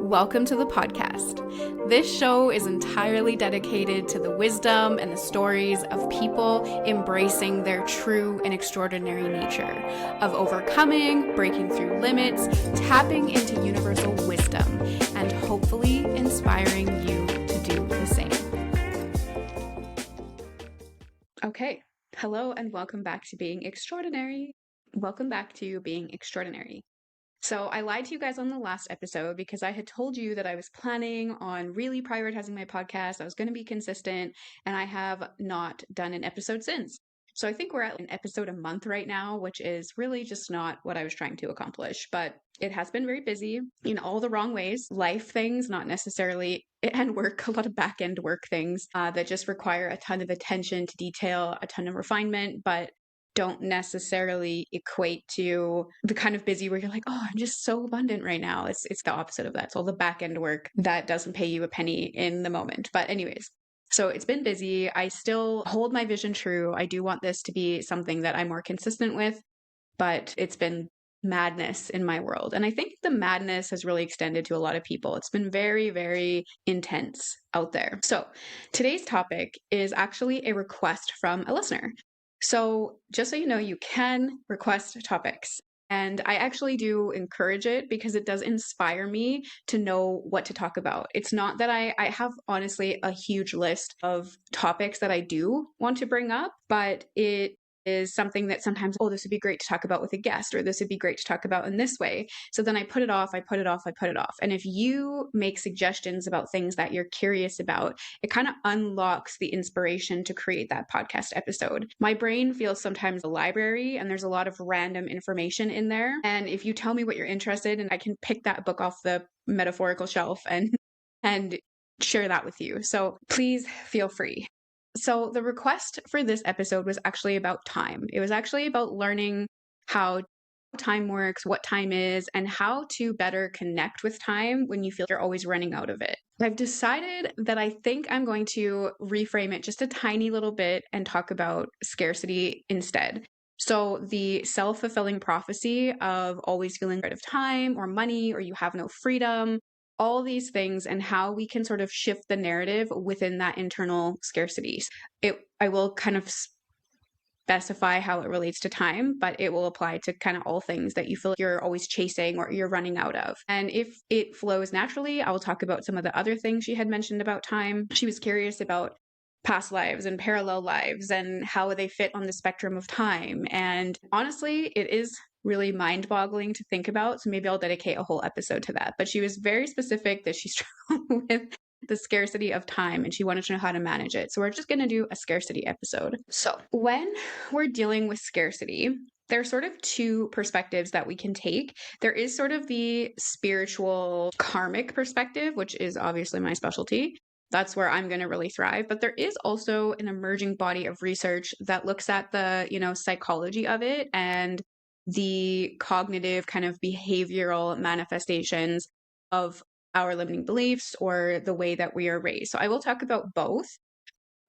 Welcome to the podcast. This show is entirely dedicated to the wisdom and the stories of people embracing their true and extraordinary nature, of overcoming, breaking through limits, tapping into universal wisdom, and hopefully inspiring you to do the same. Okay, hello and welcome back to Being Extraordinary. Welcome back to Being Extraordinary. So I lied to you guys on the last episode because I had told you that I was planning on really prioritizing my podcast. I was going to be consistent, and I have not done an episode since. So I think we're at an episode a month right now, which is really just not what I was trying to accomplish. But it has been very busy in all the wrong ways. Life things, not necessarily, and work, a lot of back-end work things that just require a ton of attention to detail, a ton of refinement, but don't necessarily equate to the kind of busy where you're like, oh, I'm just so abundant right now. It's the opposite of that. It's all the back end work that doesn't pay you a penny in the moment. But anyways, so it's been busy. I still hold my vision true. I do want this to be something that I'm more consistent with, but it's been madness in my world. And I think the madness has really extended to a lot of people. It's been very, very intense out there. So today's topic is actually a request from a listener. So just so you know, you can request topics. And I actually do encourage it because it does inspire me to know what to talk about. It's not that I have honestly a huge list of topics that I do want to bring up, but it is something that sometimes, oh, this would be great to talk about with a guest, or this would be great to talk about in this way. So then I put it off. And if you make suggestions about things that you're curious about, it kind of unlocks the inspiration to create that podcast episode. My brain feels sometimes a library, and there's a lot of random information in there. And if you tell me what you're interested in, I can pick that book off the metaphorical shelf and share that with you. So please feel free. So the request for this episode was actually about time. It was actually about learning how time works, what time is, and how to better connect with time when you feel you're always running out of it. I've decided that I think I'm going to reframe it just a tiny little bit and talk about scarcity instead. So the self-fulfilling prophecy of always feeling out of time or money, or you have no freedom, all these things, and how we can sort of shift the narrative within that internal scarcity. I will kind of specify how it relates to time, but it will apply to kind of all things that you feel like you're always chasing or you're running out of. And if it flows naturally, I will talk about some of the other things she had mentioned about time. She was curious about past lives and parallel lives and how they fit on the spectrum of time. And honestly, it is really mind-boggling to think about. So maybe I'll dedicate a whole episode to that. But she was very specific that she struggled with the scarcity of time and she wanted to know how to manage it. So we're just going to do a scarcity episode. So when we're dealing with scarcity, there are sort of two perspectives that we can take. There is sort of the spiritual karmic perspective, which is obviously my specialty. That's where I'm going to really thrive. But there is also an emerging body of research that looks at the, psychology of it and the cognitive kind of behavioral manifestations of our limiting beliefs or the way that we are raised. So I will talk about both,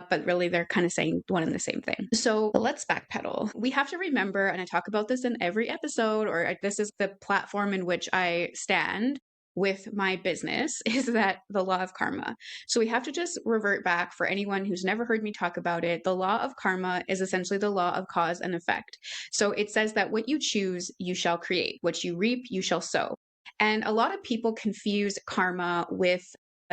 but really they're kind of saying one and the same thing. So let's backpedal. We have to remember, and I talk about this in every episode, or this is the platform in which I stand with my business, is that the law of karma. So we have to just revert back for anyone who's never heard me talk about it. The law of karma is essentially the law of cause and effect. So it says that what you choose, you shall create. What you reap, you shall sow. And a lot of people confuse karma with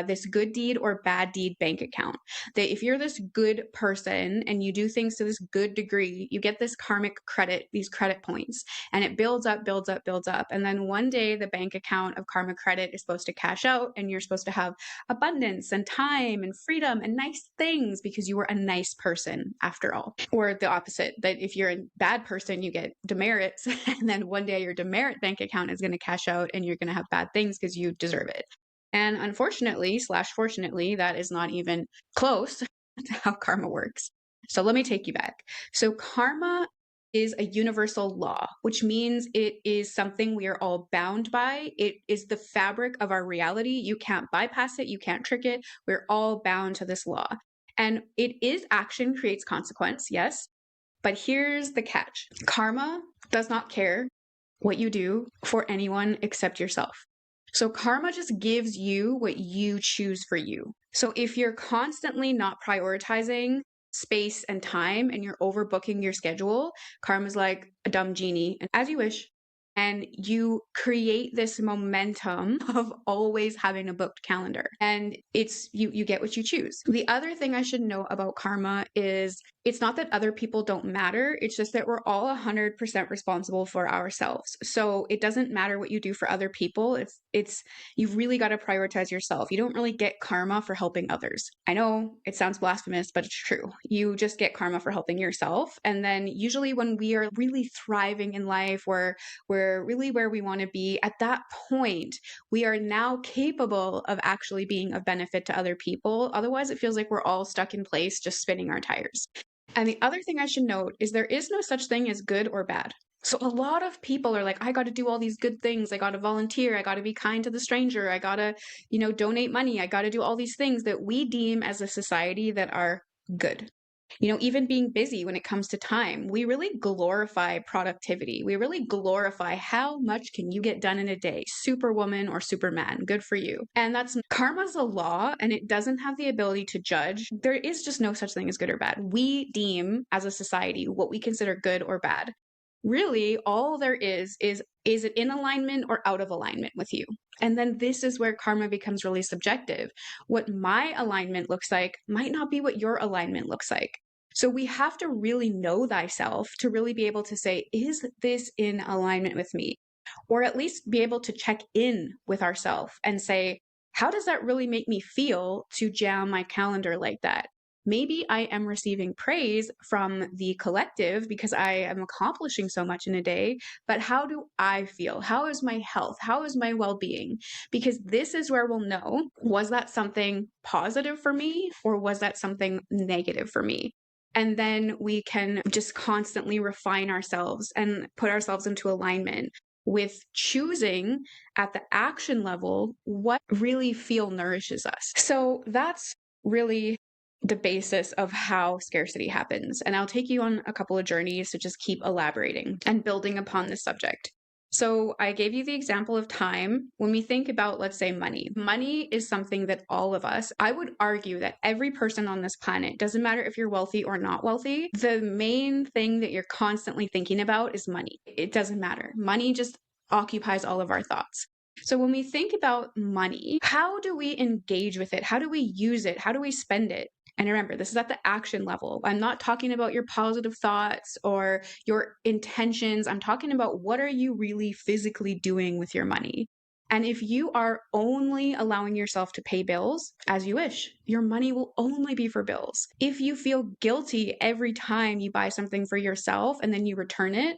this good deed or bad deed bank account. That if you're this good person and you do things to this good degree, you get this karmic credit, these credit points, and it builds up. And then one day the bank account of karma credit is supposed to cash out and you're supposed to have abundance and time and freedom and nice things because you were a nice person after all. Or the opposite, that if you're a bad person, you get demerits and then one day your demerit bank account is going to cash out and you're going to have bad things because you deserve it. And unfortunately/fortunately, that is not even close to how karma works. So let me take you back. So karma is a universal law, which means it is something we are all bound by. It is the fabric of our reality. You can't bypass it. You can't trick it. We're all bound to this law. And it is action creates consequence, yes. But here's the catch. Karma does not care what you do for anyone except yourself. So karma just gives you what you choose for you. So if you're constantly not prioritizing space and time and you're overbooking your schedule, karma's like a dumb genie, and as you wish. And you create this momentum of always having a booked calendar. And it's you get what you choose. The other thing I should know about karma is it's not that other people don't matter. It's just that we're all 100% responsible for ourselves. So it doesn't matter what you do for other people. It's you've really got to prioritize yourself. You don't really get karma for helping others. I know it sounds blasphemous, but it's true. You just get karma for helping yourself. And then usually when we are really thriving in life, we're really where we want to be, at that point, we are now capable of actually being of benefit to other people. Otherwise, it feels like we're all stuck in place, just spinning our tires. And the other thing I should note is there is no such thing as good or bad. So a lot of people are like, I got to do all these good things. I got to volunteer. I got to be kind to the stranger. I got to, donate money. I got to do all these things that we deem as a society that are good. Even being busy when it comes to time, we really glorify productivity. We really glorify how much can you get done in a day, superwoman or superman, good for you. And that's karma's a law and it doesn't have the ability to judge. There is just no such thing as good or bad. We deem as a society what we consider good or bad. Really, all there is it in alignment or out of alignment with you? And then this is where karma becomes really subjective. What my alignment looks like might not be what your alignment looks like. So we have to really know thyself to really be able to say, is this in alignment with me? Or at least be able to check in with ourselves and say, how does that really make me feel to jam my calendar like that? Maybe I am receiving praise from the collective because I am accomplishing so much in a day, but how do I feel? How is my health? How is my well-being? Because this is where we'll know, was that something positive for me or was that something negative for me? And then we can just constantly refine ourselves and put ourselves into alignment with choosing at the action level what really nourishes us. So that's really the basis of how scarcity happens. And I'll take you on a couple of journeys to just keep elaborating and building upon this subject. So I gave you the example of time. When we think about, let's say, money is something that all of us, I would argue that every person on this planet, doesn't matter if you're wealthy or not wealthy, the main thing that you're constantly thinking about is money. It doesn't matter. Money just occupies all of our thoughts. So when we think about money, how do we engage with it? How do we use it? How do we spend it? And remember, this is at the action level. I'm not talking about your positive thoughts or your intentions. I'm talking about what are you really physically doing with your money? And if you are only allowing yourself to pay bills as you wish, your money will only be for bills. If you feel guilty every time you buy something for yourself and then you return it,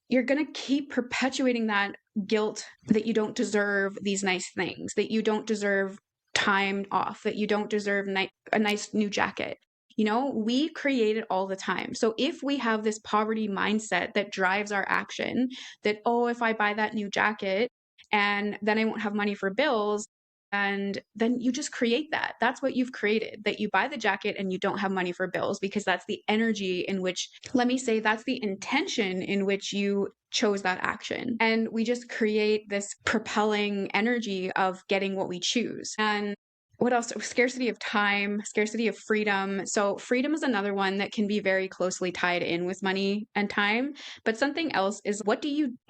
you're going to keep perpetuating that guilt that you don't deserve these nice things, that you don't deserve time off, that you don't deserve a nice new jacket. We create it all the time. So if we have this poverty mindset that drives our action, that, oh, if I buy that new jacket and then I won't have money for bills, and then you just create that. That's what you've created, that you buy the jacket and you don't have money for bills, because that's the energy in which, let me say, that's the intention in which you chose that action. And we just create this propelling energy of getting what we choose. And what else? Scarcity of time, scarcity of freedom. So freedom is another one that can be very closely tied in with money and time. But something else is,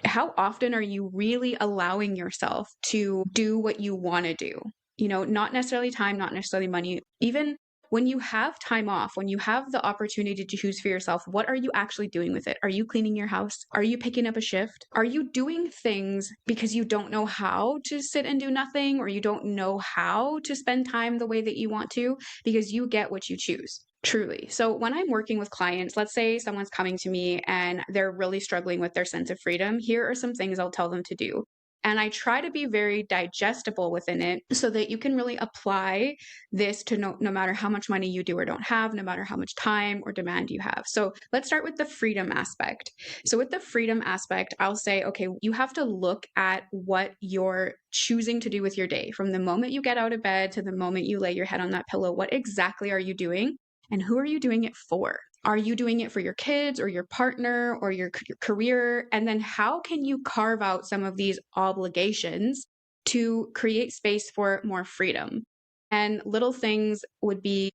how often are you really allowing yourself to do what you want to do? Not necessarily time, not necessarily money. Even when you have time off, when you have the opportunity to choose for yourself, what are you actually doing with it? Are you cleaning your house? Are you picking up a shift? Are you doing things because you don't know how to sit and do nothing, or you don't know how to spend time the way that you want to, because you get what you choose? Truly. So when I'm working with clients, let's say someone's coming to me and they're really struggling with their sense of freedom, here are some things I'll tell them to do. And I try to be very digestible within it so that you can really apply this to no matter how much money you do or don't have, no matter how much time or demand you have. So let's start with the freedom aspect. So with the freedom aspect, I'll say, okay, you have to look at what you're choosing to do with your day. From the moment you get out of bed to the moment you lay your head on that pillow, what exactly are you doing? And who are you doing it for? Are you doing it for your kids or your partner or your career? And then how can you carve out some of these obligations to create space for more freedom. And little things would be,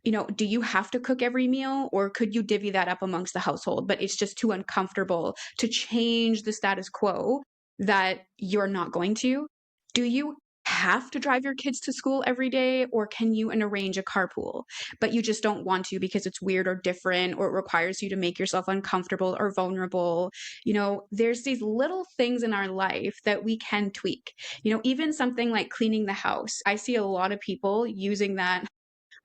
do you have to cook every meal, or could you divvy that up amongst the household? But it's just too uncomfortable to change the status quo that you're not going to. Do you have to drive your kids to school every day, or can you arrange a carpool, but you just don't want to because it's weird or different, or it requires you to make yourself uncomfortable or vulnerable? There's these little things in our life that we can tweak. Even something like cleaning the house. I see a lot of people using that.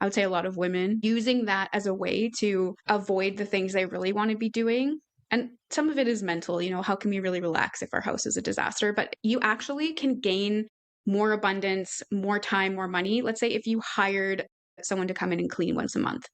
I would say a lot of women using that as a way to avoid the things they really want to be doing. And some of it is mental, how can we really relax if our house is a disaster? But you actually can gain more abundance, more time, more money. Let's say if you hired someone to come in and clean once a month,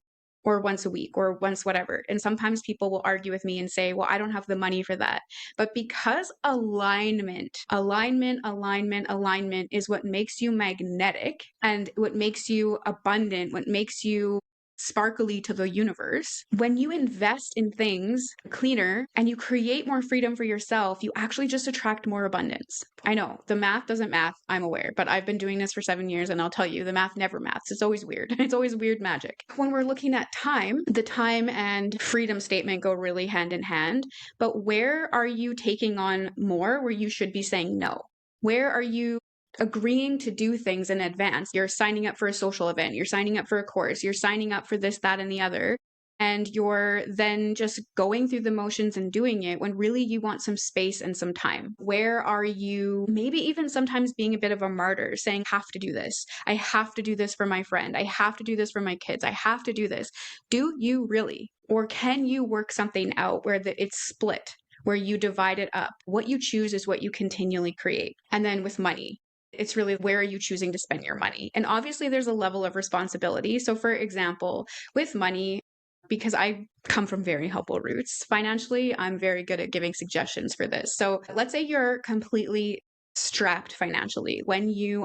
or once a week, or once whatever. And sometimes people will argue with me and say, well, I don't have the money for that. But because alignment is what makes you magnetic and what makes you abundant, what makes you sparkly to the universe. When you invest in things cleaner and you create more freedom for yourself, you actually just attract more abundance. I know the math doesn't math, I'm aware, but I've been doing this for 7 years and I'll tell you the math never maths. It's always weird. It's always weird magic. When we're looking at time, the time and freedom statement go really hand in hand. But where are you taking on more where you should be saying no? Where are you agreeing to do things in advance? You're signing up for a social event, you're signing up for a course, you're signing up for this, that, and the other, and you're then just going through the motions and doing it when really you want some space and some time. Where are you maybe even sometimes being a bit of a martyr, saying, I have to do this. I have to do this for my friend. I have to do this for my kids. I have to do this. Do you really? Or can you work something out where it's split, where you divide it up? What you choose is what you continually create. And then with money, it's really where are you choosing to spend your money? And obviously there's a level of responsibility. So for example, with money, because I come from very humble roots financially, I'm very good at giving suggestions for this. So let's say you're completely strapped financially. When you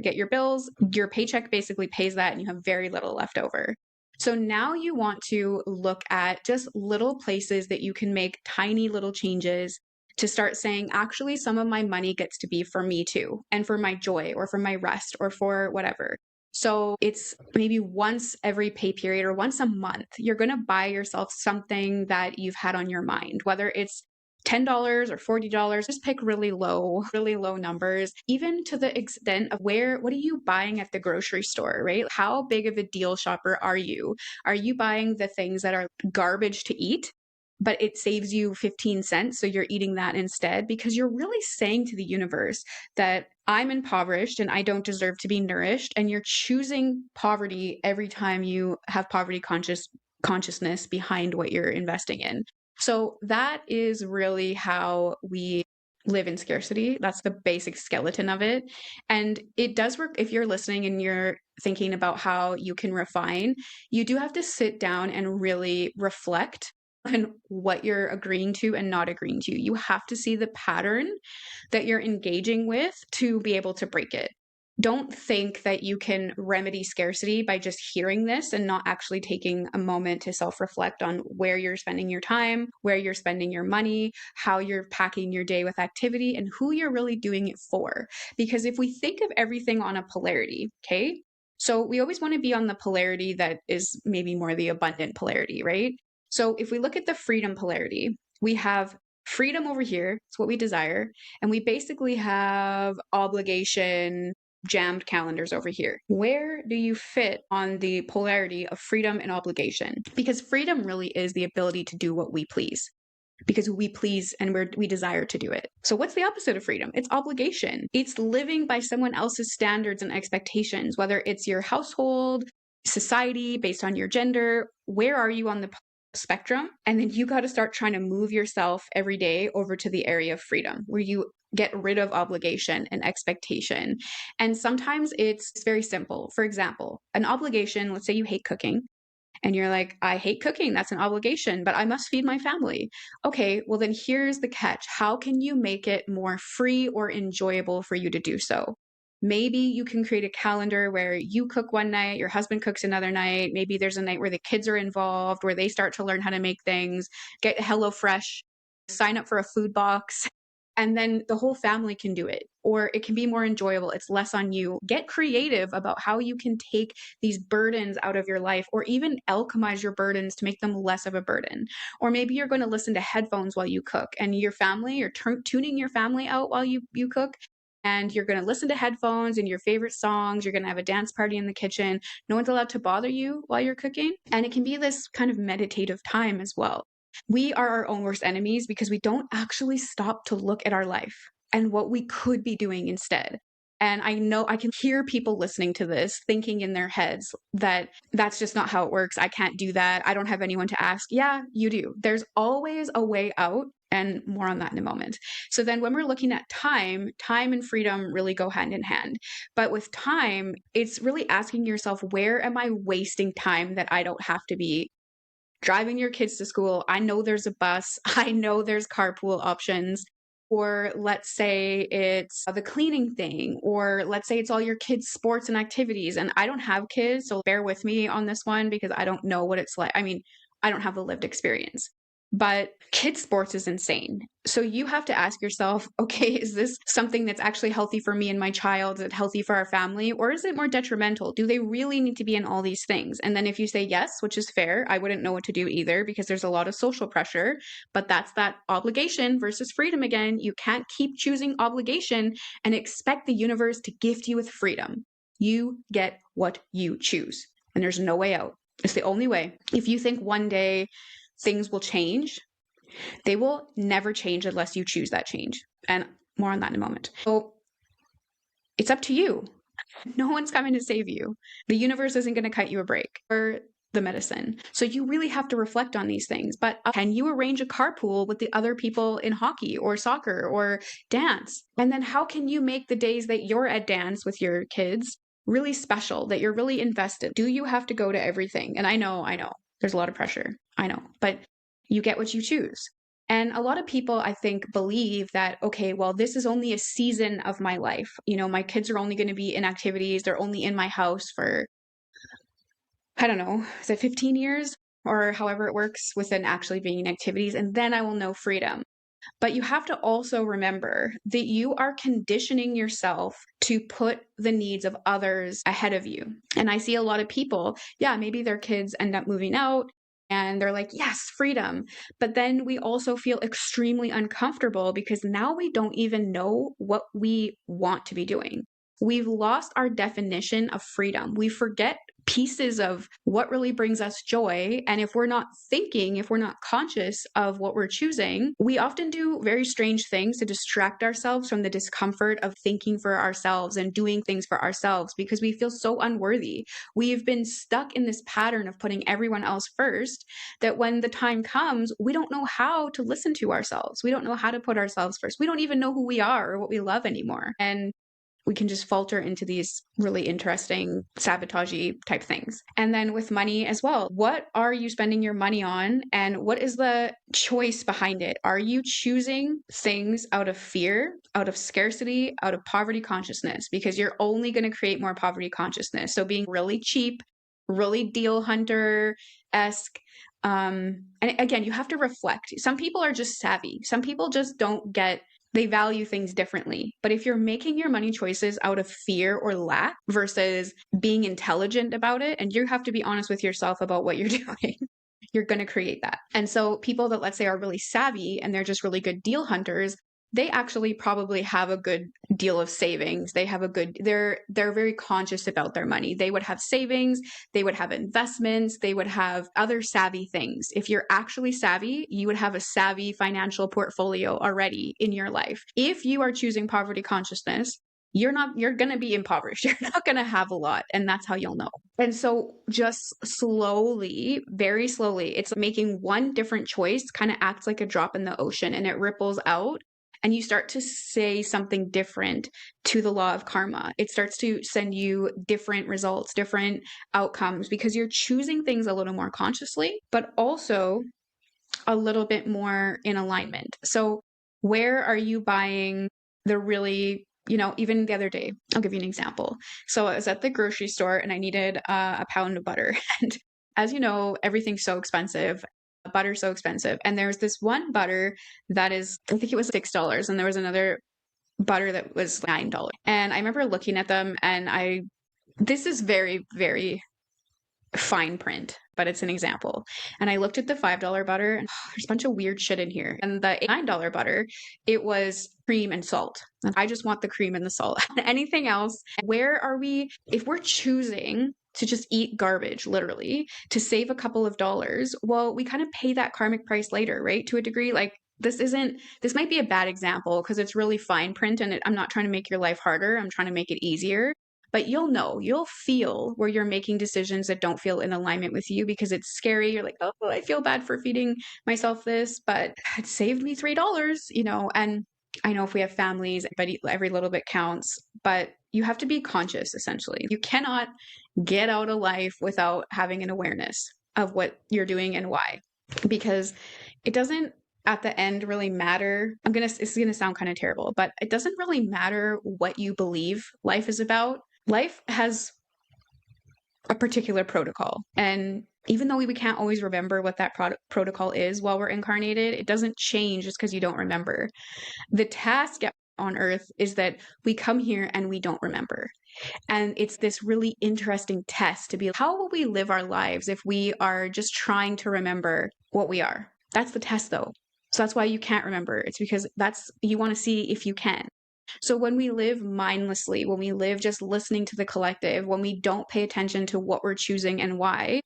get your bills, your paycheck basically pays that and you have very little left over. So now you want to look at just little places that you can make tiny little changes to start saying, actually, some of my money gets to be for me too, and for my joy, or for my rest, or for whatever. So it's maybe once every pay period or once a month, you're going to buy yourself something that you've had on your mind, whether it's $10 or $40, just pick really low numbers, even to the extent of what are you buying at the grocery store, right? How big of a deal shopper are you? Are you buying the things that are garbage to eat, but it saves you 15 cents, so you're eating that instead? Because you're really saying to the universe that I'm impoverished and I don't deserve to be nourished, and you're choosing poverty every time you have poverty consciousness behind what you're investing in. So that is really how we live in scarcity. That's the basic skeleton of it. And it does work. If you're listening and you're thinking about how you can refine, you do have to sit down and really reflect on what you're agreeing to and not agreeing to. You have to see the pattern that you're engaging with to be able to break it. Don't think that you can remedy scarcity by just hearing this and not actually taking a moment to self-reflect on where you're spending your time, where you're spending your money, how you're packing your day with activity, and who you're really doing it for. Because if we think of everything on a polarity, okay? So we always want to be on the polarity that is maybe more the abundant polarity, right? So if we look at the freedom polarity, we have freedom over here, it's what we desire, and we basically have obligation, jammed calendars over here. Where do you fit on the polarity of freedom and obligation? Because freedom really is the ability to do what we please, because we please and we desire to do it. So what's the opposite of freedom? It's obligation. It's living by someone else's standards and expectations, whether it's your household, society, based on your gender. Where are you on the spectrum? And then you got to start trying to move yourself every day over to the area of freedom, where you get rid of obligation and expectation. And sometimes it's very simple. For example, an obligation, let's say you hate cooking and you're like, I hate cooking, that's an obligation, but I must feed my family. Okay, well then here's the catch. How can you make it more free or enjoyable for you to do so? Maybe you can create a calendar where you cook one night, your husband cooks another night. Maybe there's a night where the kids are involved, where they start to learn how to make things, get HelloFresh, sign up for a food box, and then the whole family can do it, or it can be more enjoyable. It's less on you. Get creative about how you can take these burdens out of your life, or even alchemize your burdens to make them less of a burden. Or maybe you're going to listen to headphones while you cook, and your family, you're tuning your family out while you cook, and you're going to listen to headphones and your favorite songs. You're going to have a dance party in the kitchen. No one's allowed to bother you while you're cooking. And it can be this kind of meditative time as well. We are our own worst enemies because we don't actually stop to look at our life and what we could be doing instead. And I know I can hear people listening to this thinking in their heads that that's just not how it works. I can't do that. I don't have anyone to ask. Yeah, you do. There's always a way out, and more on that in a moment. So then when we're looking at time and freedom really go hand in hand. But with time, it's really asking yourself, where am I wasting time that I don't have to be driving your kids to school? I know there's a bus. I know there's carpool options. Or let's say it's the cleaning thing, or let's say it's all your kids' sports and activities. And I don't have kids, so bear with me on this one because I don't know what it's like. I mean, I don't have the lived experience. But kids' sports is insane. So you have to ask yourself, okay, is this something that's actually healthy for me and my child? Is it healthy for our family? Or is it more detrimental? Do they really need to be in all these things? And then if you say yes, which is fair, I wouldn't know what to do either because there's a lot of social pressure. But that's that obligation versus freedom again. You can't keep choosing obligation and expect the universe to gift you with freedom. You get what you choose. And there's no way out. It's the only way. If you think one day things will change, they will never change unless you choose that change. And more on that in a moment. So it's up to you. No one's coming to save you. The universe isn't going to cut you a break or the medicine. So you really have to reflect on these things. But can you arrange a carpool with the other people in hockey or soccer or dance? And then how can you make the days that you're at dance with your kids really special, that you're really invested? Do you have to go to everything? And I know. There's a lot of pressure. I know, but you get what you choose. And a lot of people, I think, believe that, okay, well, this is only a season of my life. You know, my kids are only going to be in activities. They're only in my house for, I don't know, is it 15 years or however it works within actually being in activities? And then I will know freedom. But you have to also remember that you are conditioning yourself to put the needs of others ahead of you. And I see a lot of people, yeah, maybe their kids end up moving out and they're like, yes, freedom. But then we also feel extremely uncomfortable because now we don't even know what we want to be doing. We've lost our definition of freedom. We forget pieces of what really brings us joy. And if we're not thinking, if we're not conscious of what we're choosing, we often do very strange things to distract ourselves from the discomfort of thinking for ourselves and doing things for ourselves because we feel so unworthy. We've been stuck in this pattern of putting everyone else first that when the time comes, we don't know how to listen to ourselves. We don't know how to put ourselves first. We don't even know who we are or what we love anymore. And we can just falter into these really interesting sabotagey type things. And then with money as well, what are you spending your money on and what is the choice behind it? Are you choosing things out of fear, out of scarcity, out of poverty consciousness? Because you're only going to create more poverty consciousness. So being really cheap, really deal hunter-esque. And again, you have to reflect. Some people are just savvy. Some people just don't get, they value things differently. But if you're making your money choices out of fear or lack versus being intelligent about it, and you have to be honest with yourself about what you're doing, you're going to create that. And so people that, let's say, are really savvy and they're just really good deal hunters, they actually probably have a good deal of savings. They have a good, they're very conscious about their money. They would have savings, they would have investments, they would have other savvy things. If you're actually savvy, you would have a savvy financial portfolio already in your life. If you are choosing poverty consciousness, you're going to be impoverished. You're not going to have a lot. And that's how you'll know. And so just slowly, very slowly, it's making one different choice kind of acts like a drop in the ocean and it ripples out. And you start to say something different to the law of karma. It starts to send you different results, different outcomes, because you're choosing things a little more consciously, but also a little bit more in alignment. So where are you buying the really, even the other day, I'll give you an example. So I was at the grocery store and I needed a pound of butter. And as you know, everything's so expensive. butter's so expensive. And there's this one butter that is, I think it was $6, and there was another butter that was $9. And I remember looking at them, and this is very, very fine print, but it's an example. And I looked at the $5 butter, and there's a bunch of weird shit in here. And the $9 butter, it was cream and salt. And I just want the cream and the salt. Anything else, where are we? If we're choosing to just eat garbage, literally, to save a couple of dollars, well, we kind of pay that karmic price later, right? To a degree, like, this might be a bad example because it's really fine print, and I'm not trying to make your life harder. I'm trying to make it easier. But you'll feel where you're making decisions that don't feel in alignment with you because it's scary. You're like, oh, I feel bad for feeding myself this, but it saved me $3, and I know if we have families, but every little bit counts, but you have to be conscious, essentially. You cannot get out of life without having an awareness of what you're doing and why, because it doesn't at the end really matter. It's going to sound kind of terrible, but it doesn't really matter what you believe life is about. Life has a particular protocol. And even though we can't always remember what that protocol is while we're incarnated, it doesn't change just because you don't remember. The task on earth is that we come here and we don't remember. And it's this really interesting test to be, how will we live our lives if we are just trying to remember what we are? That's the test, though. So that's why you can't remember. It's because you want to see if you can. So when we live mindlessly, when we live just listening to the collective, when we don't pay attention to what we're choosing and why,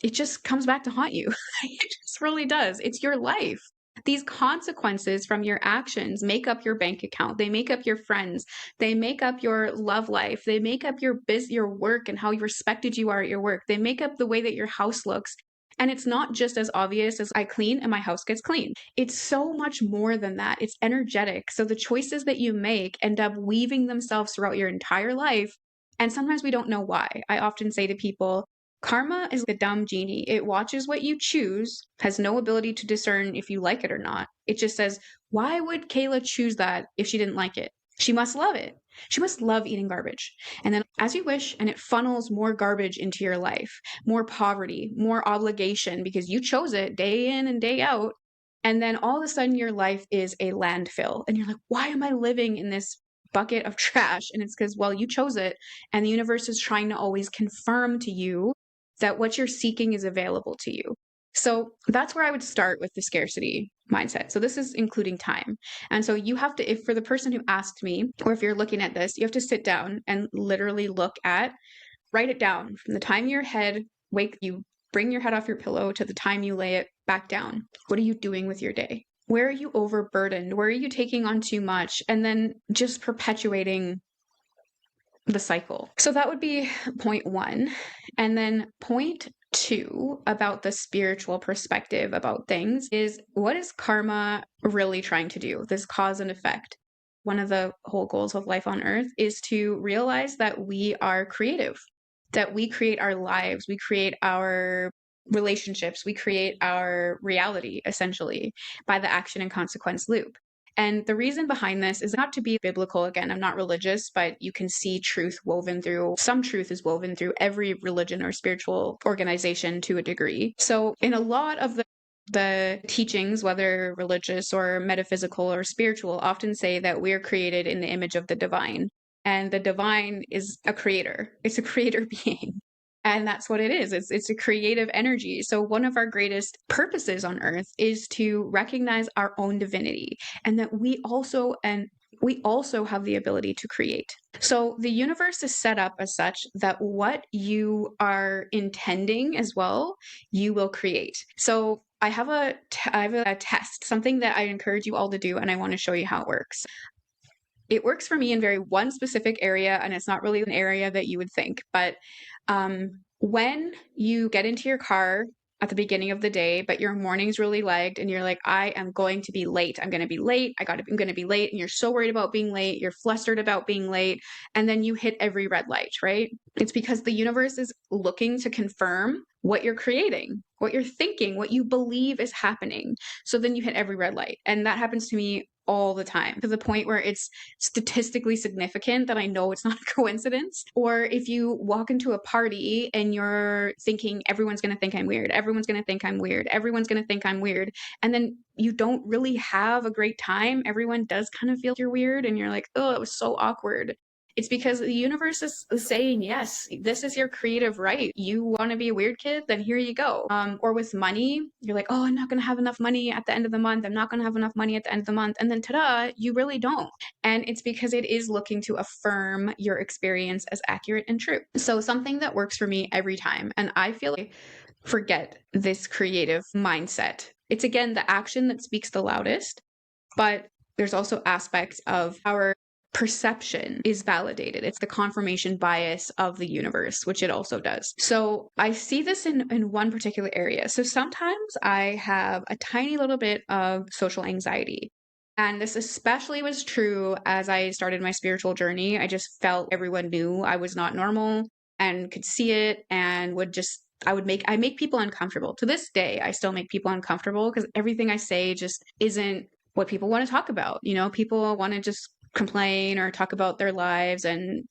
it just comes back to haunt you. It just really does. It's your life. These consequences from your actions make up your bank account. They make up your friends. They make up your love life. They make up your work and how respected you are at your work. They make up the way that your house looks. And it's not just as obvious as I clean and my house gets clean. It's so much more than that. It's energetic. So the choices that you make end up weaving themselves throughout your entire life. And sometimes we don't know why. I often say to people, karma is the dumb genie. It watches what you choose, has no ability to discern if you like it or not. It just says, why would Kayla choose that if she didn't like it? She must love it. She must love eating garbage. And then as you wish, and it funnels more garbage into your life, more poverty, more obligation, because you chose it day in and day out. And then all of a sudden your life is a landfill. And you're like, why am I living in this bucket of trash? And it's because, well, you chose it. And the universe is trying to always confirm to you that what you're seeking is available to you. So that's where I would start with the scarcity mindset. So this is including time. And so you have to, if for the person who asked me, or if you're looking at this, you have to sit down and literally write it down from the time you bring your head off your pillow to the time you lay it back down. What are you doing with your day? Where are you overburdened? Where are you taking on too much? And then just perpetuating the cycle. So that would be point 1. And then point 2 about the spiritual perspective about things is, what is karma really trying to do? This cause and effect. One of the whole goals of life on earth is to realize that we are creative, that we create our lives, we create our relationships, we create our reality, essentially, by the action and consequence loop. And the reason behind this is not to be biblical. Again, I'm not religious, but you can see some truth is woven through every religion or spiritual organization to a degree. So in a lot of the teachings, whether religious or metaphysical or spiritual, often say that we are created in the image of the divine. And the divine is a creator. It's a creator being. And that's what it is. It's a creative energy. So one of our greatest purposes on earth is to recognize our own divinity, and that we also have the ability to create. So the universe is set up as such that what you are intending as well, you will create. So I have a test, something that I encourage you all to do, and I want to show you how it works. It works for me in one specific area, and it's not really an area that you would think, but when you get into your car at the beginning of the day, but your morning's really lagged and you're like, I am going to be late. I'm going to be late. I'm going to be late. And you're so worried about being late. You're flustered about being late. And then you hit every red light, right? It's because the universe is looking to confirm what you're creating, what you're thinking, what you believe is happening. So then you hit every red light. And that happens to me all the time, to the point where it's statistically significant that I know it's not a coincidence. Or if you walk into a party and you're thinking, everyone's going to think I'm weird, everyone's going to think I'm weird, everyone's going to think I'm weird, and then you don't really have a great time, everyone does kind of feel you're weird, and you're like, oh, it was so awkward. It's because the universe is saying, yes, this is your creative right. You want to be a weird kid? Then here you go. Or with money, you're like, oh, I'm not going to have enough money at the end of the month. I'm not going to have enough money at the end of the month. And then ta-da, you really don't. And it's because it is looking to affirm your experience as accurate and true. So something that works for me every time, and I feel like forget this creative mindset. It's again the action that speaks the loudest, but there's also aspects of our perception is validated. It's the confirmation bias of the universe, which it also does. So I see this in one particular area. So sometimes I have a tiny little bit of social anxiety. And this especially was true as I started my spiritual journey. I just felt everyone knew I was not normal and could see it, and I make people uncomfortable. To this day, I still make people uncomfortable because everything I say just isn't what people want to talk about. You know, people want to just complain or talk about their lives, and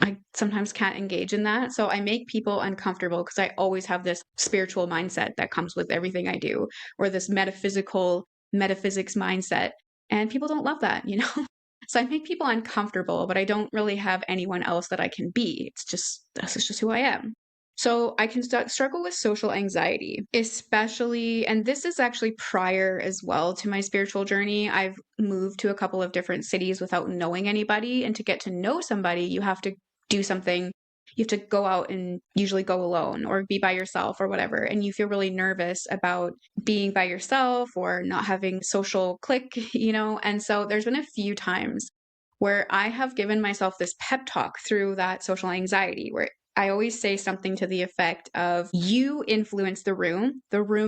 I sometimes can't engage in that. So I make people uncomfortable because I always have this spiritual mindset that comes with everything I do, or this metaphysics mindset. And people don't love that, you know? So I make people uncomfortable, but I don't really have anyone else that I can be. This is just who I am. So I can struggle with social anxiety, especially, and this is actually prior as well to my spiritual journey. I've moved to a couple of different cities without knowing anybody. And to get to know somebody, you have to do something. You have to go out and usually go alone or be by yourself or whatever. And you feel really nervous about being by yourself or not having social click, you know? And so there's been a few times where I have given myself this pep talk through that social anxiety, where I always say something to the effect of, you influence the room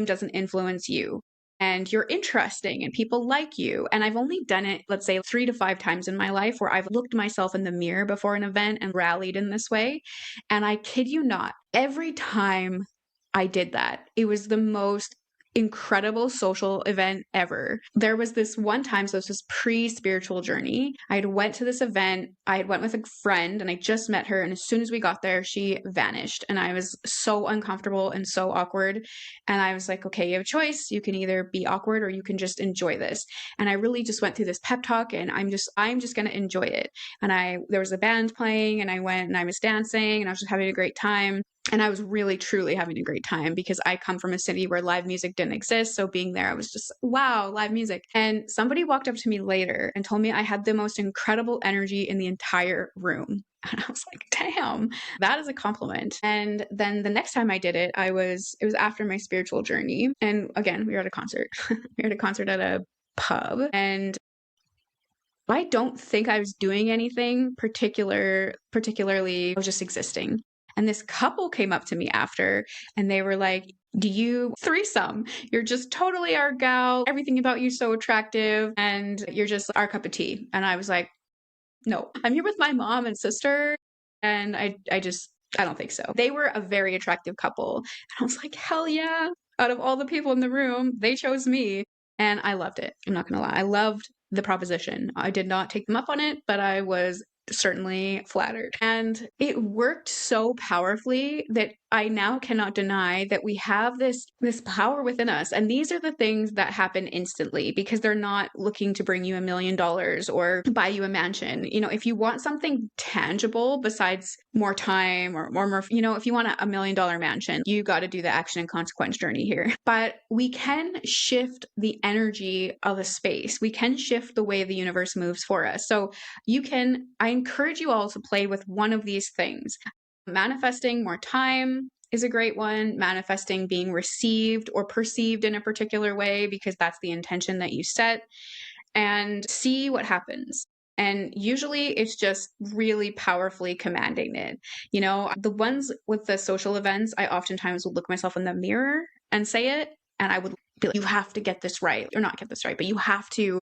doesn't influence you. And you're interesting and people like you. And I've only done it, let's say, 3 to 5 times in my life where I've looked myself in the mirror before an event and rallied in this way. And I kid you not, every time I did that, it was the most incredible social event ever. There was this one time, so this was pre-spiritual journey. I had went to this event. I had went with a friend and I just met her. And as soon as we got there, she vanished. And I was so uncomfortable and so awkward. And I was like, okay, you have a choice. You can either be awkward or you can just enjoy this. And I really just went through this pep talk, and I'm just going to enjoy it. And there was a band playing, and I went and I was dancing and I was just having a great time. And I was really, truly having a great time because I come from a city where live music didn't exist. So being there, I was just, wow, live music. And somebody walked up to me later and told me I had the most incredible energy in the entire room. And I was like, damn, that is a compliment. And then the next time I did it, it was after my spiritual journey. And again, we were at a concert. We were at a concert at a pub. And I don't think I was doing anything particularly, I was just existing. And this couple came up to me after and they were like, do you threesome? You're just totally our gal. Everything about you so attractive and you're just our cup of tea. And I was like, no, I'm here with my mom and sister. And I don't think so. They were a very attractive couple. And I was like, hell yeah. Out of all the people in the room, they chose me. And I loved it. I'm not going to lie. I loved the proposition. I did not take them up on it, but I was certainly flattered. And it worked so powerfully that I now cannot deny that we have this power within us. And these are the things that happen instantly because they're not looking to bring you $1 million or buy you a mansion. You know, if you want something tangible besides more time or more, you know, if you want a $1 million mansion, you got to do the action and consequence journey here. But we can shift the energy of a space. We can shift the way the universe moves for us. So I encourage you all to play with one of these things. Manifesting more time is a great one. Manifesting being received or perceived in a particular way because that's the intention that you set, and see what happens. And usually it's just really powerfully commanding it. You know, the ones with the social events, I oftentimes would look myself in the mirror and say it, and I would be like, you have to get this right, or not get this right, but you have to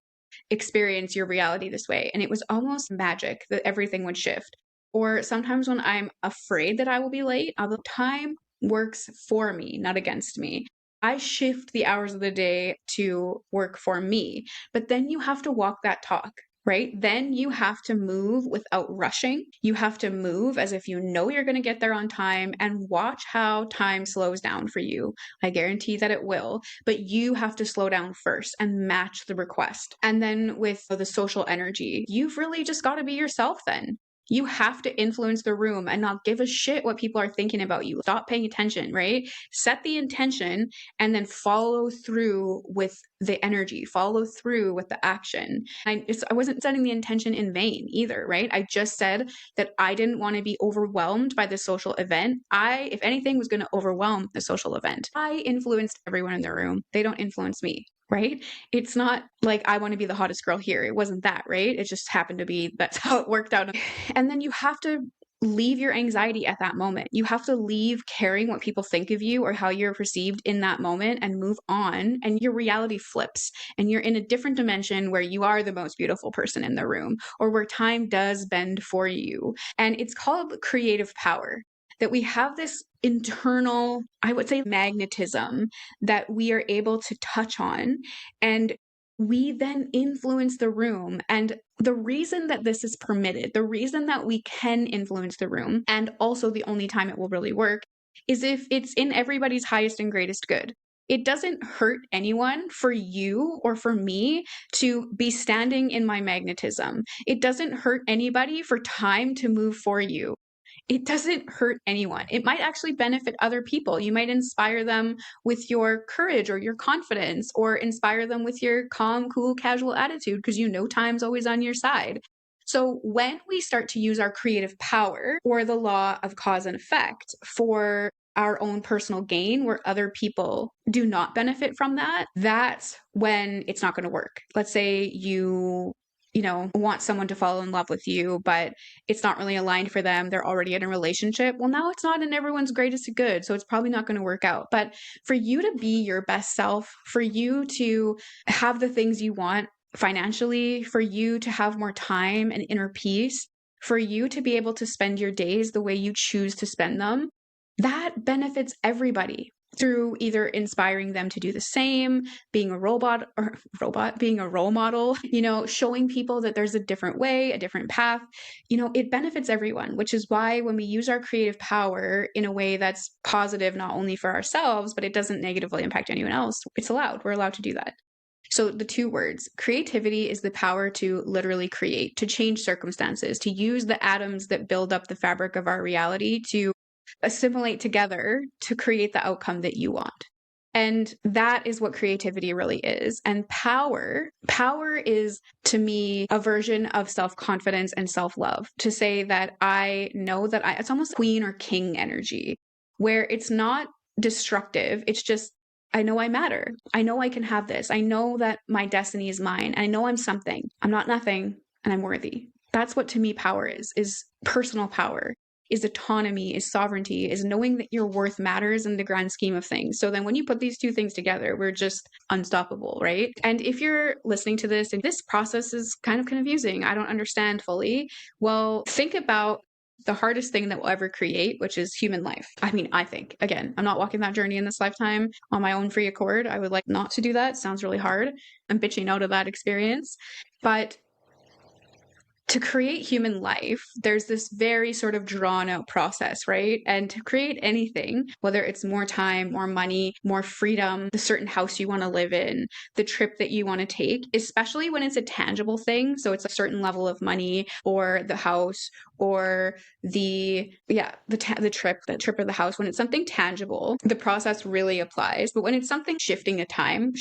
experience your reality this way. And it was almost magic that everything would shift. Or sometimes when I'm afraid that I will be late, although time works for me, not against me. I shift the hours of the day to work for me. But then you have to walk that talk, right? Then you have to move without rushing. You have to move as if you know you're going to get there on time, and watch how time slows down for you. I guarantee that it will, but you have to slow down first and match the request. And then with the social energy, you've really just got to be yourself then. You have to influence the room and not give a shit what people are thinking about you. Stop paying attention, right? Set the intention and then follow through with the energy, follow through with the action. I wasn't setting the intention in vain either, right? I just said that I didn't want to be overwhelmed by the social event. If anything, was going to overwhelm the social event. I influenced everyone in the room. They don't influence me, right? It's not like I want to be the hottest girl here. It wasn't that, right? It just happened to be that's how it worked out. And then you have to leave your anxiety at that moment. You have to leave caring what people think of you or how you're perceived in that moment and move on. And your reality flips and you're in a different dimension where you are the most beautiful person in the room, or where time does bend for you. And it's called creative power. That we have this internal, I would say, magnetism that we are able to touch on, and we then influence the room. And the reason that this is permitted, the reason that we can influence the room, and also the only time it will really work, is if it's in everybody's highest and greatest good. It doesn't hurt anyone for you or for me to be standing in my magnetism. It doesn't hurt anybody for time to move for you. It doesn't hurt anyone. It might actually benefit other people. You might inspire them with your courage or your confidence, or inspire them with your calm, cool, casual attitude because you know time's always on your side. So when we start to use our creative power or the law of cause and effect for our own personal gain, where other people do not benefit from that, that's when it's not going to work. Let's say you want someone to fall in love with you, but it's not really aligned for them. They're already in a relationship. Well, now it's not in everyone's greatest good, so it's probably not going to work out. But for you to be your best self, for you to have the things you want financially, for you to have more time and inner peace, for you to be able to spend your days the way you choose to spend them, that benefits everybody through either inspiring them to do the same, being a being a role model, showing people that there's a different way, a different path. It benefits everyone, which is why when we use our creative power in a way that's positive, not only for ourselves, but it doesn't negatively impact anyone else, it's allowed. We're allowed to do that. So the two words, creativity, is the power to literally create, to change circumstances, to use the atoms that build up the fabric of our reality to assimilate together to create the outcome that you want. And that is what creativity really is. And power is, to me, a version of self-confidence and self-love. To say that I know that it's almost queen or king energy, where it's not destructive. It's just, I know I matter. I know I can have this. I know that my destiny is mine. I know I'm something. I'm not nothing, and I'm worthy. That's what, to me, power is personal power. Is autonomy, is sovereignty, is knowing that your worth matters in the grand scheme of things. So then when you put these two things together, we're just unstoppable, right? And if you're listening to this and this process is kind of confusing, I don't understand fully, well, think about the hardest thing that we'll ever create, which is human life. I mean, I think, again, I'm not walking that journey in this lifetime on my own free accord. I would like not to do that. It sounds really hard. I'm bitching out of that experience. But to create human life, there's this very sort of drawn out process, right? And to create anything, whether it's more time, more money, more freedom, the certain house you want to live in, the trip that you want to take, especially when it's a tangible thing. So it's a certain level of money or the house or the trip of the house. When it's something tangible, the process really applies. But when it's something shifting time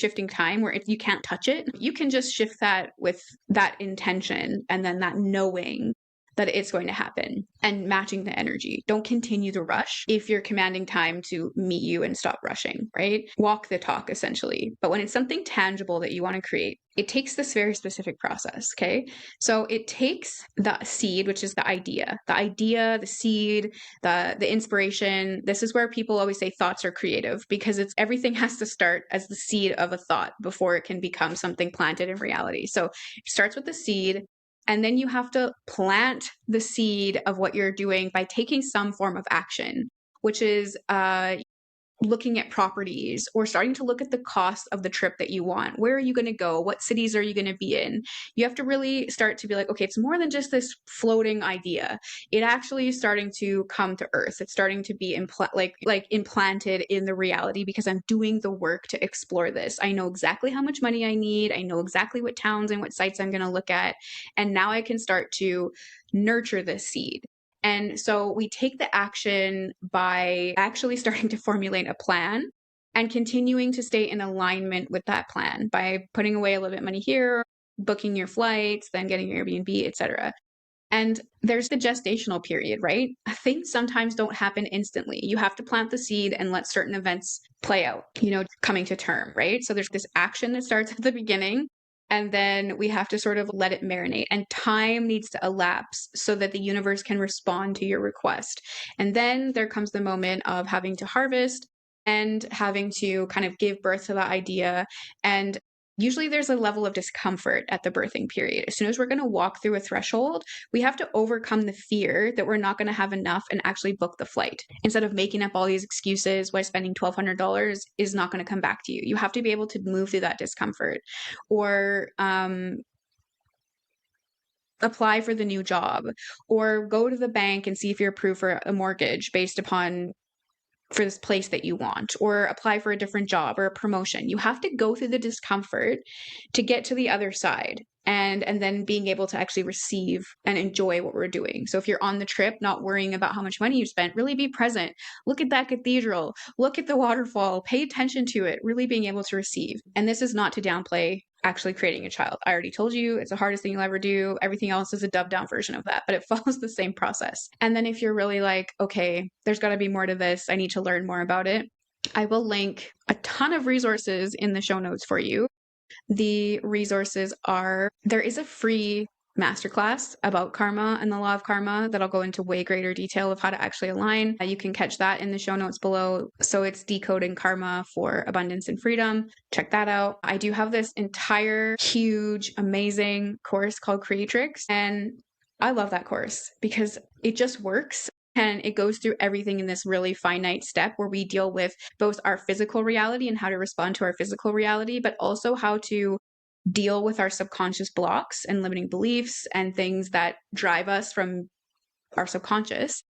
where if you can't touch it, you can just shift that with that intention and then that knowing that it's going to happen and matching the energy. Don't continue to rush if you're commanding time to meet you, and stop rushing, right? Walk the talk, essentially. But when it's something tangible that you want to create, it takes this very specific process, okay? So it takes the seed, which is the idea, the seed, the inspiration. This is where people always say thoughts are creative, because everything has to start as the seed of a thought before it can become something planted in reality. So it starts with the seed. And then you have to plant the seed of what you're doing by taking some form of action, which is looking at properties or starting to look at the cost of the trip that you want. Where are you going to go? What cities are you going to be in? You have to really start to be like, okay, it's more than just this floating idea. It actually is starting to come to earth. It's starting to be implanted in the reality because I'm doing the work to explore this. I know exactly how much money I need. I know exactly what towns and what sites I'm going to look at. And now I can start to nurture this seed. And so we take the action by actually starting to formulate a plan and continuing to stay in alignment with that plan by putting away a little bit of money here, booking your flights, then getting your Airbnb, etc. And there's the gestational period, right? Things sometimes don't happen instantly. You have to plant the seed and let certain events play out, coming to term, right? So there's this action that starts at the beginning, and then we have to sort of let it marinate. And time needs to elapse so that the universe can respond to your request. And then there comes the moment of having to harvest and having to kind of give birth to the idea. And usually there's a level of discomfort at the birthing period. As soon as we're going to walk through a threshold, we have to overcome the fear that we're not going to have enough and actually book the flight. Instead of making up all these excuses why spending $1,200 is not going to come back to you. You have to be able to move through that discomfort. Or apply for the new job, or go to the bank and see if you're approved for a mortgage based upon for this place that you want, or apply for a different job or a promotion. You have to go through the discomfort to get to the other side, and then being able to actually receive and enjoy what we're doing. So if you're on the trip, not worrying about how much money you spent, really be present. Look at that cathedral, look at the waterfall, pay attention to it, really being able to receive. And this is not to downplay actually creating a child. I already told you it's the hardest thing you'll ever do. Everything else is a dubbed down version of that, but it follows the same process. And then if you're really like, okay, there's got to be more to this, I need to learn more about it, I will link a ton of resources in the show notes for you. The resources are, there is a free masterclass about karma and the law of karma that I'll go into way greater detail of how to actually align. You can catch that in the show notes below. So it's decoding karma for abundance and freedom. Check that out. I do have this entire huge, amazing course called Creatrix. And I love that course because it just works. And it goes through everything in this really finite step where we deal with both our physical reality and how to respond to our physical reality, but also how to deal with our subconscious blocks and limiting beliefs and things that drive us from our subconscious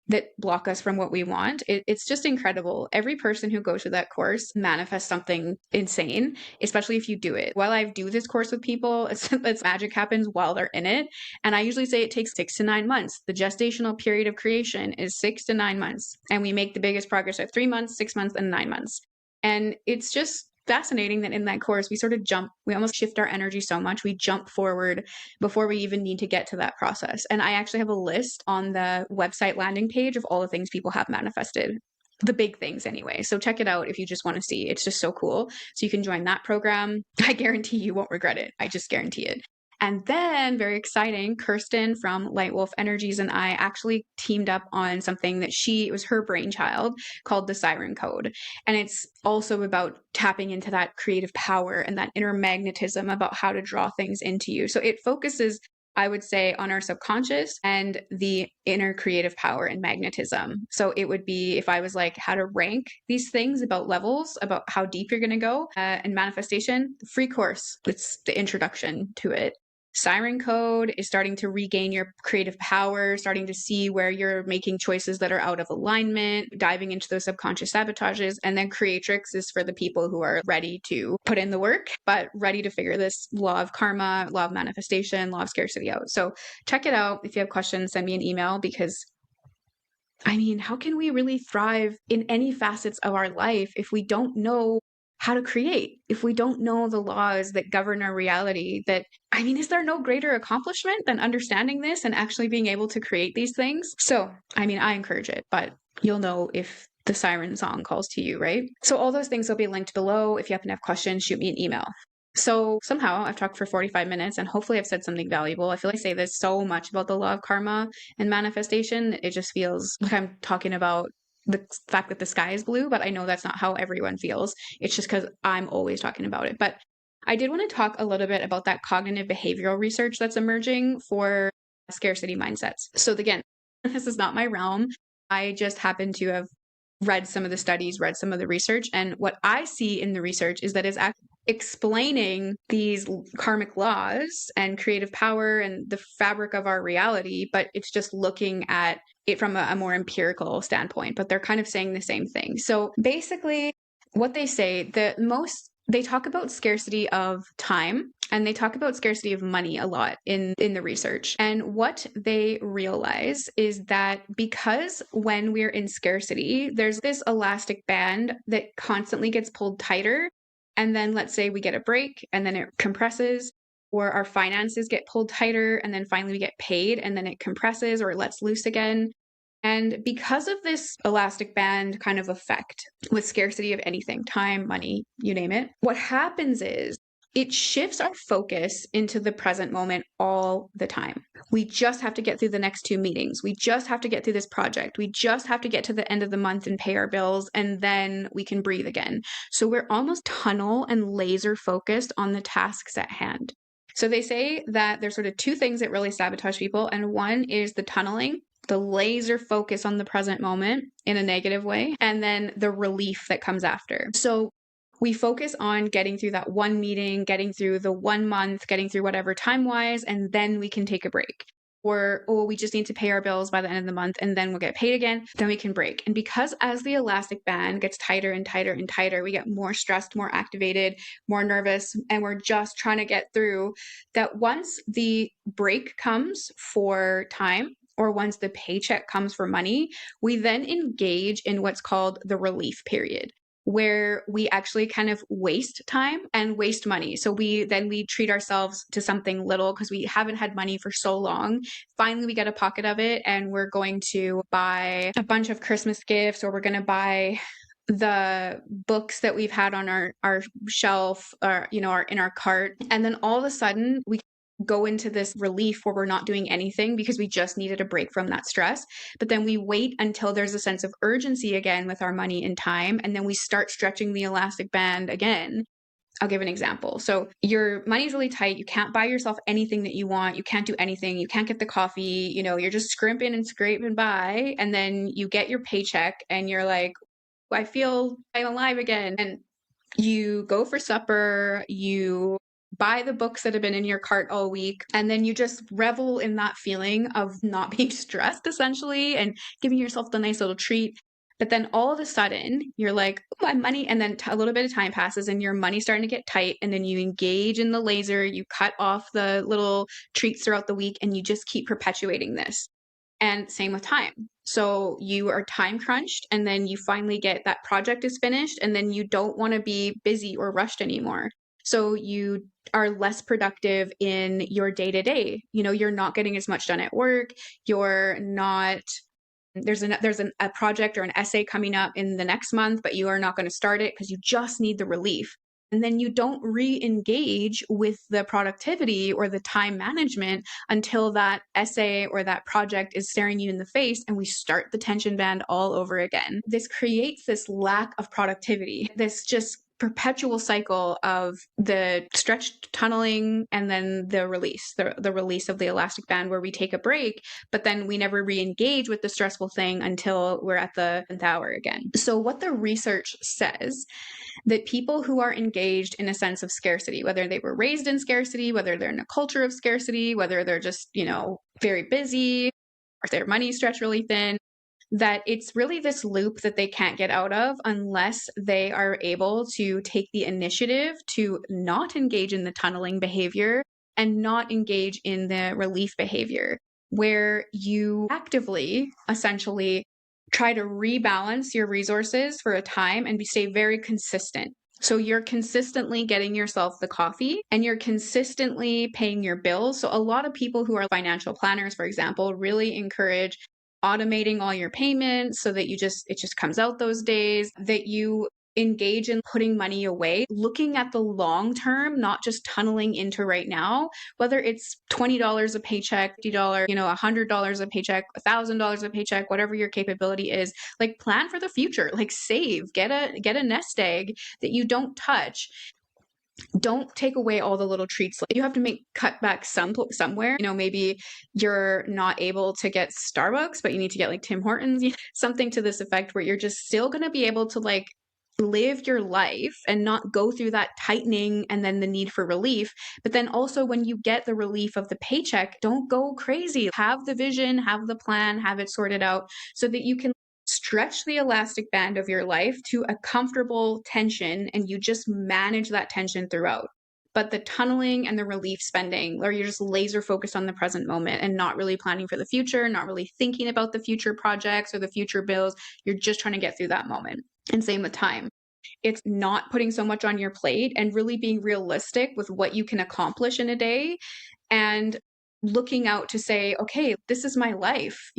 that block us from what we want. It's just incredible. Every person who goes through that course manifests something insane, especially if you do it. While I do this course with people, it's magic happens while they're in it. And I usually say it takes 6 to 9 months. The gestational period of creation is 6 to 9 months. And we make the biggest progress at 3 months, 6 months, and 9 months. And it's just fascinating that in that course, we sort of we almost shift our energy so much. We jump forward before we even need to get to that process. And I actually have a list on the website landing page of all the things people have manifested. The big things anyway. So check it out if you just want to see. It's just so cool. So you can join that program. I guarantee you won't regret it. I just guarantee it. And then, very exciting, Kirsten from Light Wolf Energies and I actually teamed up on something that it was her brainchild called the Siren Code. And it's also about tapping into that creative power and that inner magnetism about how to draw things into you. So it focuses, I would say, on our subconscious and the inner creative power and magnetism. So it would be, if I was like, how to rank these things about levels, about how deep you're going to go and manifestation, the free course, it's the introduction to it. Siren Code is starting to regain your creative power, starting to see where you're making choices that are out of alignment, diving into those subconscious sabotages. And then Creatrix is for the people who are ready to put in the work, but ready to figure this law of karma, law of manifestation, law of scarcity out. So check it out. If you have questions, send me an email because how can we really thrive in any facets of our life if we don't know how to create, if we don't know the laws that govern our reality? Is there no greater accomplishment than understanding this and actually being able to create these things? So, I encourage it, but you'll know if the siren song calls to you, right? So all those things will be linked below. If you happen to have questions, shoot me an email. So somehow I've talked for 45 minutes and hopefully I've said something valuable. I feel like I say this so much about the law of karma and manifestation. It just feels like I'm talking about the fact that the sky is blue, but I know that's not how everyone feels. It's just because I'm always talking about it. But I did want to talk a little bit about that cognitive behavioral research that's emerging for scarcity mindsets. So again, this is not my realm. I just happen to have read some of the studies, read some of the research. And what I see in the research is that it's actually explaining these karmic laws and creative power and the fabric of our reality, but it's just looking at it from a more empirical standpoint. But they're kind of saying the same thing. So basically, what they say, they talk about scarcity of time and they talk about scarcity of money a lot in the research. And what they realize is that because when we're in scarcity, there's this elastic band that constantly gets pulled tighter. And then let's say we get a break and then it compresses, or our finances get pulled tighter and then finally we get paid and then it compresses or it lets loose again. And because of this elastic band kind of effect with scarcity of anything, time, money, you name it, what happens is it shifts our focus into the present moment all the time. We just have to get through the next 2 meetings. We just have to get through this project. We just have to get to the end of the month and pay our bills, and then we can breathe again. So we're almost tunnel and laser focused on the tasks at hand. So they say that there's sort of 2 things that really sabotage people, and one is the tunneling, the laser focus on the present moment in a negative way, and then the relief that comes after. So we focus on getting through that 1 meeting, getting through the 1 month, getting through whatever time-wise, and then we can take a break. Or, oh, we just need to pay our bills by the end of the month and then we'll get paid again, then we can break. And because as the elastic band gets tighter and tighter and tighter, we get more stressed, more activated, more nervous, and we're just trying to get through that. Once the break comes for time, or once the paycheck comes for money, we then engage in what's called the relief period, where we actually kind of waste time and waste money. So we treat ourselves to something little because we haven't had money for so long. Finally, we get a pocket of it and we're going to buy a bunch of Christmas gifts, or we're going to buy the books that we've had on our shelf, or, in our cart. And then all of a sudden we go into this relief where we're not doing anything because we just needed a break from that stress. But then we wait until there's a sense of urgency again with our money and time, and then we start stretching the elastic band again. I'll give an example. So your money's really tight. You can't buy yourself anything that you want. You can't do anything. You can't get the coffee. You're just scrimping and scraping by. And then you get your paycheck and you're like, I feel I'm alive again. And you go for supper, you buy the books that have been in your cart all week, and then you just revel in that feeling of not being stressed, essentially, and giving yourself the nice little treat. But then all of a sudden, you're like, oh, my money, and then a little bit of time passes and your money's starting to get tight, and then you engage in the laser, you cut off the little treats throughout the week, and you just keep perpetuating this. And same with time. So you are time crunched, and then you finally get that project is finished, and then you don't want to be busy or rushed anymore. So you are less productive in your day-to-day. You're not getting as much done at work. You're not, there's a project or an essay coming up in the next month, but you are not going to start it because you just need the relief. And then you don't re-engage with the productivity or the time management until that essay or that project is staring you in the face, and we start the tension band all over again. This creates this lack of productivity, this just perpetual cycle of the stretched tunneling and then the release, the release of the elastic band, where we take a break, but then we never re-engage with the stressful thing until we're at the 10th hour again. So what the research says, that people who are engaged in a sense of scarcity, whether they were raised in scarcity, whether they're in a culture of scarcity, whether they're just, very busy, or their money stretched really thin, that it's really this loop that they can't get out of unless they are able to take the initiative to not engage in the tunneling behavior and not engage in the relief behavior, where you actively, essentially, try to rebalance your resources for a time and stay very consistent. So you're consistently getting yourself the coffee and you're consistently paying your bills. So a lot of people who are financial planners, for example, really encourage automating all your payments so that it just comes out those days, that you engage in putting money away, looking at the long term, not just tunneling into right now, whether it's $20 a paycheck, $50, $100 a paycheck, $1,000 a paycheck, whatever your capability is. Like, plan for the future, like save, get a nest egg that you don't touch. don't take away all the little treats. You have to make cutbacks somewhere. Maybe you're not able to get Starbucks, but you need to get like Tim Hortons, something to this effect, where you're just still going to be able to like live your life and not go through that tightening and then the need for relief. But then also, when you get the relief of the paycheck, don't go crazy. Have the vision, have the plan, have it sorted out so that you can stretch the elastic band of your life to a comfortable tension, and you just manage that tension throughout. But the tunneling and the relief spending, where you're just laser focused on the present moment and not really planning for the future, not really thinking about the future projects or the future bills, you're just trying to get through that moment. And same with time. It's not putting so much on your plate and really being realistic with what you can accomplish in a day, and looking out to say, okay, this is my life,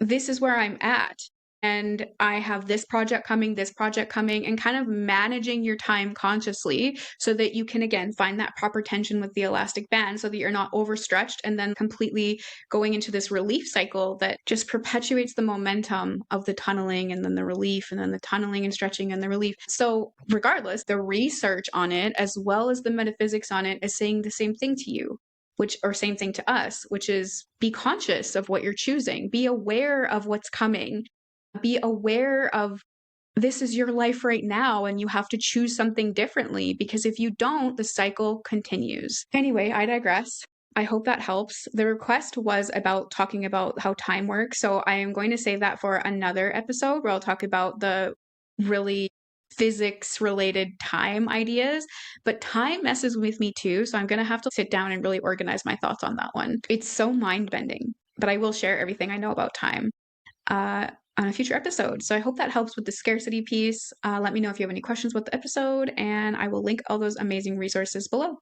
this is where I'm at. And I have this project coming, and kind of managing your time consciously so that you can, again, find that proper tension with the elastic band so that you're not overstretched and then completely going into this relief cycle that just perpetuates the momentum of the tunneling and then the relief and then the tunneling and stretching and the relief. So regardless, the research on it as well as the metaphysics on it is saying the same thing to you. Or same thing to us, which is be conscious of what you're choosing, be aware of what's coming, be aware of this is your life right now and you have to choose something differently, because if you don't, the cycle continues. Anyway, I digress. I hope that helps. The request was about talking about how time works, so I am going to save that for another episode where I'll talk about the really physics related time ideas. But time messes with me too, so I'm going to have to sit down and really organize my thoughts on that one. It's so mind bending, but I will share everything I know about time on a future episode. So I hope that helps with the scarcity piece. Let me know if you have any questions about the episode, and I will link all those amazing resources below.